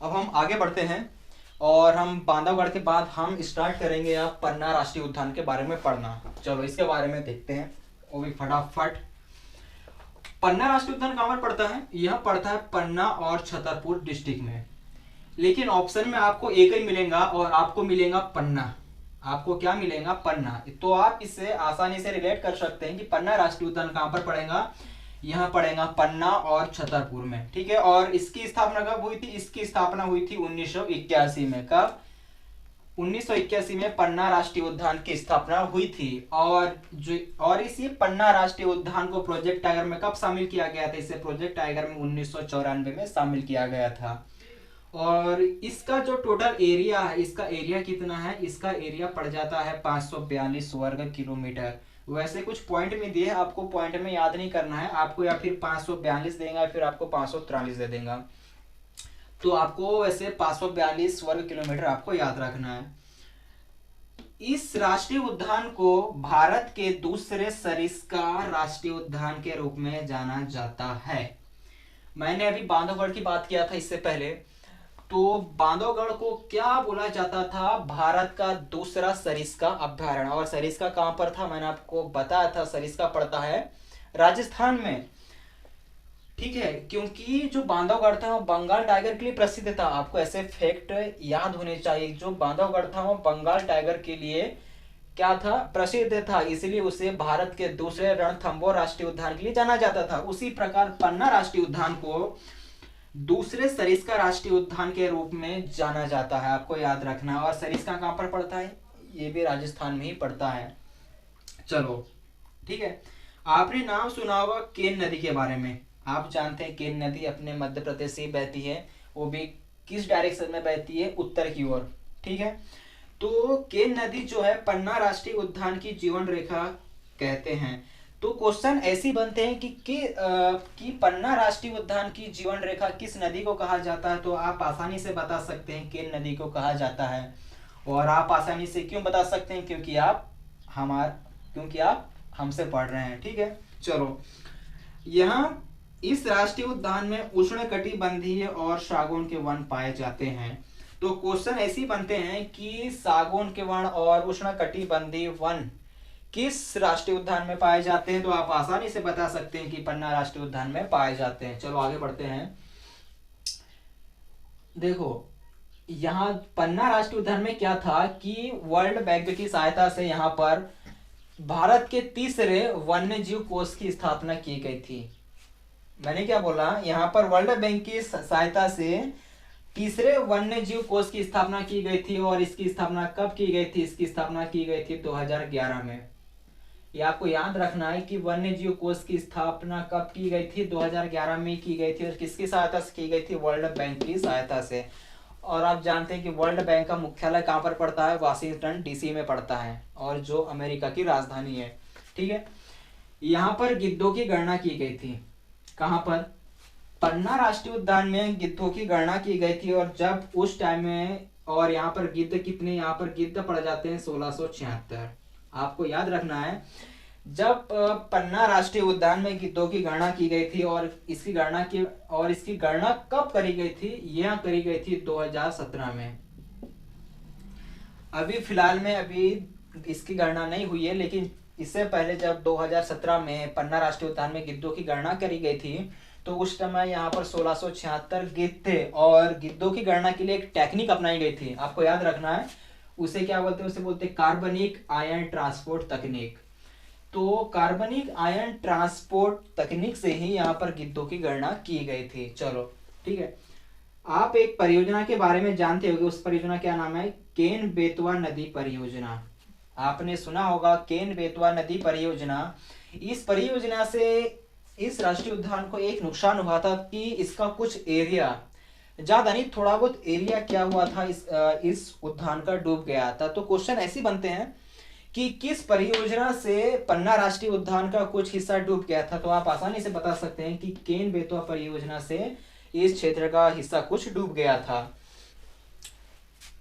अब हम आगे बढ़ते हैं और हम बांधवगढ़ के बाद हम स्टार्ट करेंगे अब पन्ना राष्ट्रीय उद्यान के बारे में पढ़ना। चलो इसके बारे में देखते हैं, वो भी फटाफट। पन्ना राष्ट्रीय उद्यान कहाँ पर पड़ता है? यह पड़ता है पन्ना और छतरपुर डिस्ट्रिक्ट में। लेकिन ऑप्शन में आपको एक ही मिलेगा और आपको मिलेगा पन्ना। आपको क्या मिलेगा? पन्ना। तो आप इससे आसानी से रिलेट कर सकते हैं कि पन्ना राष्ट्रीय उद्यान कहाँ पर पड़ेगा। यहाँ पड़ेगा पन्ना और छतरपुर में, ठीक है। और इसकी स्थापना कब हुई थी? इसकी स्थापना हुई थी 1981 में। कब? 1981 में पन्ना राष्ट्रीय उद्यान की स्थापना हुई थी। और इसी पन्ना राष्ट्रीय उद्यान को प्रोजेक्ट टाइगर में कब शामिल किया गया था? इसे प्रोजेक्ट टाइगर में 1994 में शामिल किया गया था। और इसका जो टोटल एरिया है, इसका एरिया कितना है? इसका एरिया पड़ जाता है 542 वर्ग किलोमीटर। वैसे कुछ पॉइंट में दिए, आपको पॉइंट में याद नहीं करना है, आपको या फिर 542 देगा या फिर आपको 543 दे देगा। तो आपको वैसे 542 वर्ग किलोमीटर आपको याद रखना है। इस राष्ट्रीय उद्यान को भारत के दूसरे सरिस्का राष्ट्रीय उद्यान के रूप में जाना जाता है। मैंने अभी बांधवगढ़ की बात किया था इससे पहले। तो बांधवगढ़ को क्या बोला जाता था? भारत का दूसरा सरिस्का अभ्यारण्य। और सरिस्का कहां पर था? मैंने आपको बताया था, सरिस्का पड़ता है राजस्थान में, ठीक है। क्योंकि जो बांधवगढ़ था वो बंगाल टाइगर के लिए प्रसिद्ध था। आपको ऐसे फैक्ट याद होने चाहिए। जो बांधवगढ़ था वो बंगाल टाइगर के लिए क्या था? प्रसिद्ध था। इसलिए उसे भारत के दूसरे रणथंबोर राष्ट्रीय उद्यान के लिए जाना जाता था। उसी प्रकार पन्ना राष्ट्रीय उद्यान को दूसरे सरिस्का राष्ट्रीय उद्यान के रूप में जाना जाता है, आपको याद रखना है। और सरिस्का कहाँ पर पड़ता है? ये भी राजस्थान में ही पड़ता है। चलो ठीक है। आपने नाम सुना होगा केन नदी के बारे में। आप जानते हैं केन नदी अपने मध्य प्रदेश से ही बहती है। वो भी किस डायरेक्शन में बहती है? उत्तर की ओर, ठीक है। तो केन नदी जो है पन्ना राष्ट्रीय उद्यान की जीवन रेखा कहते हैं। तो क्वेश्चन ऐसे बनते हैं कि पन्ना राष्ट्रीय उद्यान की जीवन रेखा किस नदी को कहा जाता है? तो आप आसानी से बता सकते हैं केन नदी को कहा जाता है। और आप आसानी से क्यों बता सकते हैं? क्योंकि आप हमसे पढ़ रहे हैं, ठीक है। चलो, यहाँ इस राष्ट्रीय उद्यान में उष्णकटिबंधीय और सागौन के वन पाए जाते हैं। तो क्वेश्चन ऐसे ही बनते हैं कि सागौन के वन और उष्णकटिबंधीय वन किस राष्ट्रीय उद्यान में पाए जाते हैं? तो आप आसानी से बता सकते हैं कि पन्ना राष्ट्रीय उद्यान में पाए जाते हैं। चलो आगे बढ़ते हैं। देखो, यहाँ पन्ना राष्ट्रीय उद्यान में क्या था कि वर्ल्ड बैंक की सहायता से यहाँ पर भारत के तीसरे वन्य जीव कोष की स्थापना की गई थी। मैंने क्या बोला? यहाँ पर वर्ल्ड बैंक की सहायता से तीसरे वन्य जीव कोष की स्थापना की गई थी। और इसकी स्थापना कब की गई थी? इसकी स्थापना की गई थी 2011 में। ये आपको याद रखना है कि वन्य जीव कोष की स्थापना कब की गई थी? 2011 में की गई थी। और किसकी सहायता से की गई थी? वर्ल्ड बैंक की सहायता से। और आप जानते हैं कि वर्ल्ड बैंक का मुख्यालय कहाँ पर पड़ता है? वाशिंगटन डीसी में पड़ता है, और जो अमेरिका की राजधानी है, ठीक है। यहाँ पर गिद्धों की गणना की गई थी। कहाँ पर? पन्ना राष्ट्रीय उद्यान में गिद्धों की गणना की गई थी। और जब उस टाइम में, और यहाँ पर गिद्ध कितने? यहाँ पर गिद्ध पड़ जाते हैं 1676। आपको याद रखना है, जब पन्ना राष्ट्रीय उद्यान में गिद्धों की गणना की गई थी। और इसकी गणना कब करी गई थी? यह करी गई थी 2017 में। अभी फिलहाल में अभी इसकी गणना नहीं हुई है, लेकिन इससे पहले जब 2017 में पन्ना राष्ट्रीय उद्यान में गिद्धों की गणना करी गई थी, तो उस समय यहाँ पर 1676 गिद्ध थे। और गिद्धों की गणना के लिए एक टेक्निक अपनाई गई थी, आपको याद रखना है। उसे क्या बोलते हैं? उसे बोलते हैं कार्बनिक आयन ट्रांसपोर्ट तकनीक। तो कार्बनिक आयन ट्रांसपोर्ट तकनीक से ही यहाँ पर गिद्धों की गणना की गई थी। चलो ठीक है। आप एक परियोजना के बारे में जानते होंगे, उस परियोजना क्या नाम है? केन बेतवा नदी परियोजना। आपने सुना होगा केन बेतवा नदी परियोजना। इस परियोजना से इस राष्ट्रीय उद्यान को एक नुकसान हुआ था कि इसका कुछ एरिया, ज्यादा नहीं थोड़ा बहुत एरिया क्या हुआ था, इस उद्यान का डूब गया था। तो क्वेश्चन ऐसे बनते हैं कि किस परियोजना से पन्ना राष्ट्रीय उद्यान का कुछ हिस्सा डूब गया था? तो आप आसानी से बता सकते हैं कि केन बेतवा परियोजना से इस क्षेत्र का हिस्सा कुछ डूब गया था।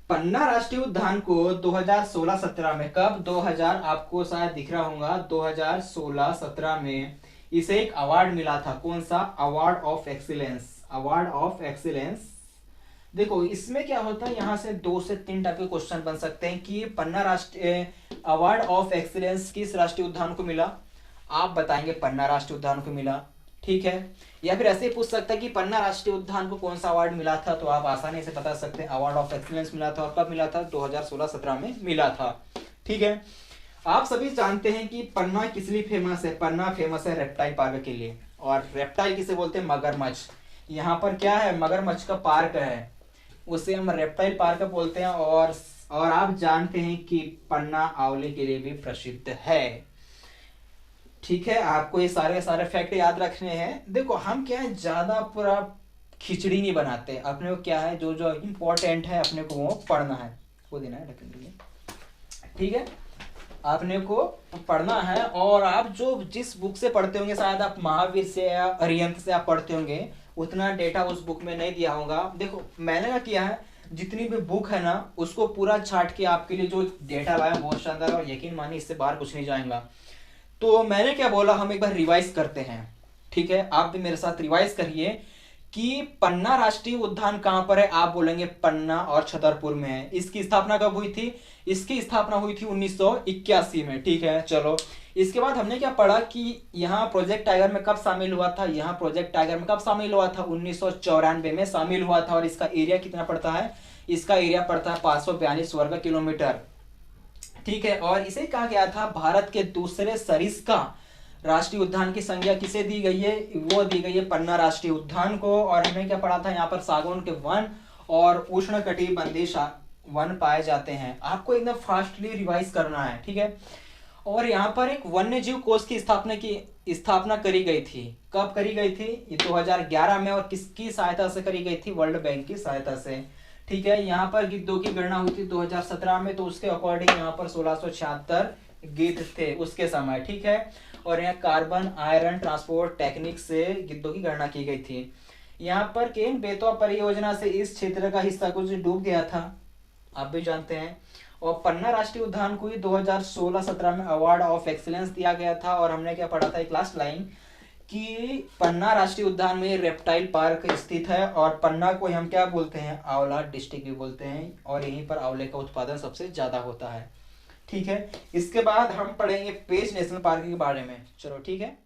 पन्ना राष्ट्रीय उद्यान को 2016-17 में, कब? 2000, आपको शायद दिख रहा होगा, 2016-17 में इसे एक अवार्ड मिला था। कौन सा? Award of excellence. Award of excellence देखो इसमें क्या होता है, यहाँ से 2 से 3 टाइप के क्वेश्चन बन सकते हैं कि पन्ना राष्ट्रीय अवार्ड ऑफ एक्सीलेंस किस राष्ट्रीय उद्यान को मिला, आप बताएंगे पन्ना राष्ट्रीय उद्यान को मिला, ठीक है। या फिर ऐसे ही पूछ सकता है कि पन्ना राष्ट्रीय उद्यान को कौन सा अवार्ड मिला था, तो आप आसानी से बता सकते हैं अवार्ड ऑफ एक्सीलेंस मिला था, और कब मिला था, 2016-17 में मिला था, ठीक है। आप सभी जानते हैं कि पन्ना किस लिए फेमस है, पन्ना फेमस है रेप्टाइल पार्क के लिए, और रेप्टाइल किसे बोलते हैं, मगरमच्छ। यहाँ पर क्या है, मगरमच्छ का पार्क है, उसे हम रेप्टाइल पार्क बोलते हैं। और आप जानते हैं कि पन्ना आंवले के लिए भी प्रसिद्ध है, ठीक है। आपको ये सारे फैक्ट याद रखने हैं। देखो हम क्या है, ज्यादा पूरा खिचड़ी नहीं बनाते, अपने को क्या है जो जो इम्पोर्टेंट है अपने को वो पढ़ना है, वो देना है ढक्कन के लिए, ठीक है। आपने को पढ़ना है, और आप जो जिस बुक से पढ़ते होंगे, शायद आप महावीर से या अरिहंत से आप पढ़ते होंगे, उतना डेटा उस बुक में नहीं दिया होगा। देखो मैंने क्या किया है, जितनी भी बुक है ना उसको पूरा छाट के आपके लिए जो डेटा लाया बहुत शानदार है, और यकीन मानिए इससे बाहर कुछ नहीं जाएगा। तो मैंने क्या बोला, हम एक बार रिवाइज करते हैं, ठीक है। आप भी मेरे साथ रिवाइज करिए कि पन्ना राष्ट्रीय उद्यान कहाँ पर है, आप बोलेंगे पन्ना और छतरपुर में है। इसकी स्थापना कब हुई थी, इसकी स्थापना हुई थी 1981 में, ठीक है। चलो इसके बाद हमने क्या पढ़ा कि यहाँ प्रोजेक्ट टाइगर में कब शामिल हुआ था, यहाँ प्रोजेक्ट टाइगर में कब शामिल हुआ था, 1994 में शामिल हुआ था। और इसका एरिया कितना पड़ता है, इसका एरिया पड़ता है 542 वर्ग किलोमीटर, ठीक है। और इसे कहा गया था भारत के दूसरे सरिस्का राष्ट्रीय उद्यान की संज्ञा किसे दी गई है, वो दी गई है पन्ना राष्ट्रीय उद्यान को। और हमने क्या पढ़ा था, यहाँ पर सागौन के वन और उष्णकटिबंधीय वन पाए जाते हैं। आपको एकदम फास्टली रिवाइज करना है, ठीक है। और यहाँ पर एक वन्य जीव कोष की स्थापना करी गई थी, कब करी गई थी, ये 2011 में, और किसकी सहायता से करी गई थी, वर्ल्ड बैंक की सहायता से, ठीक है। यहाँ पर गिद्धों की गणना हुई थी 2017 में, तो उसके अकॉर्डिंग यहाँ पर 1676 गिद्ध थे उसके समय, ठीक है। और यहाँ कार्बन आयरन ट्रांसपोर्ट टेक्निक से गिद्धों की गणना की गई थी। यहाँ पर केन बेतवा परियोजना से इस क्षेत्र का हिस्सा कुछ डूब गया था, आप भी जानते हैं। और पन्ना राष्ट्रीय उद्यान को ही 2016-17 में अवार्ड ऑफ एक्सीलेंस दिया गया था। और हमने क्या पढ़ा था, एक लास्ट लाइन कि पन्ना राष्ट्रीय उद्यान में रेप्टाइल पार्क स्थित है, और पन्ना को हम क्या बोलते हैं, आंवला डिस्ट्रिक्ट भी बोलते हैं, और यहीं पर आंवले का उत्पादन सबसे ज्यादा होता है, ठीक है। इसके बाद हम पढ़ेंगे पेंच नेशनल पार्क के बारे में, चलो ठीक है।